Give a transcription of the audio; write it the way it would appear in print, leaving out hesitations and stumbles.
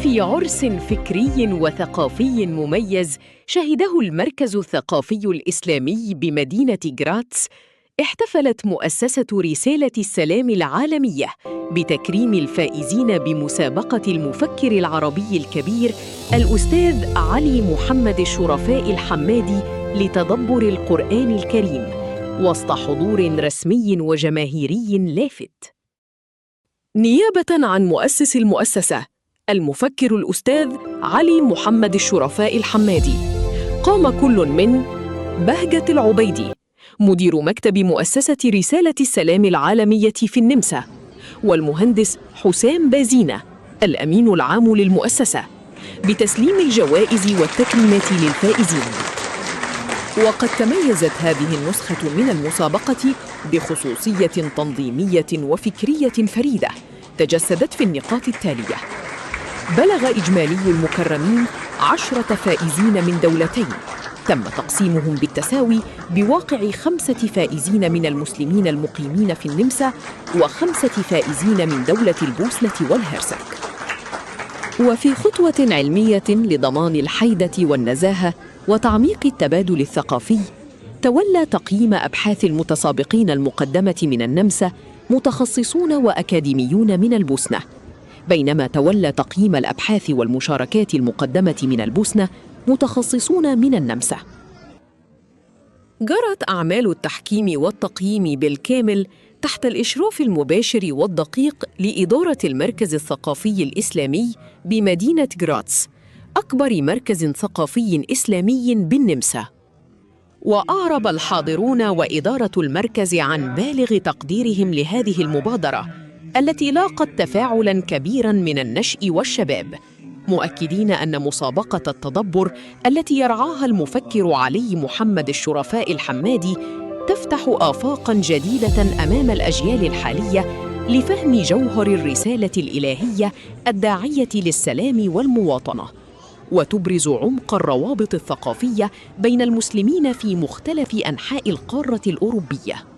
في عرس فكري وثقافي مميز شهده المركز الثقافي الإسلامي بمدينة غراتس، احتفلت مؤسسة رسالة السلام العالمية بتكريم الفائزين بمسابقة المفكر العربي الكبير الأستاذ علي محمد الشرفاء الحمادي لتدبر القرآن الكريم، وسط حضور رسمي وجماهيري لافت. نيابة عن مؤسس المؤسسة المفكر الأستاذ علي محمد الشرفاء الحمادي، قام كل من بهجة العبيدي مدير مكتب مؤسسة رسالة السلام العالمية في النمسا، والمهندس حسام بازينة الأمين العام للمؤسسة، بتسليم الجوائز والتكريمات للفائزين. وقد تميزت هذه النسخة من المسابقة بخصوصية تنظيمية وفكرية فريدة تجسدت في النقاط التالية: بلغ إجمالي المكرمين 10 فائزين من دولتين، تم تقسيمهم بالتساوي بواقع 5 فائزين من المسلمين المقيمين في النمسا و5 فائزين من دولة البوسنة والهرسك. وفي خطوة علمية لضمان الحيدة والنزاهة وتعميق التبادل الثقافي، تولى تقييم أبحاث المتسابقين المقدمة من النمسا متخصصون وأكاديميون من البوسنة، بينما تولى تقييم الأبحاث والمشاركات المقدمة من البوسنة متخصصون من النمسا. جرت أعمال التحكيم والتقييم بالكامل تحت الإشراف المباشر والدقيق لإدارة المركز الثقافي الإسلامي بمدينة غراتس، أكبر مركز ثقافي إسلامي بالنمسا. وأعرب الحاضرون وإدارة المركز عن بالغ تقديرهم لهذه المبادرة التي لاقت تفاعلاً كبيراً من النشء والشباب، مؤكدين أن مسابقة التدبر التي يرعاها المفكر علي محمد الشرفاء الحمادي تفتح آفاقاً جديدة أمام الأجيال الحالية لفهم جوهر الرسالة الإلهية الداعية للسلام والمواطنة، وتبرز عمق الروابط الثقافية بين المسلمين في مختلف أنحاء القارة الأوروبية.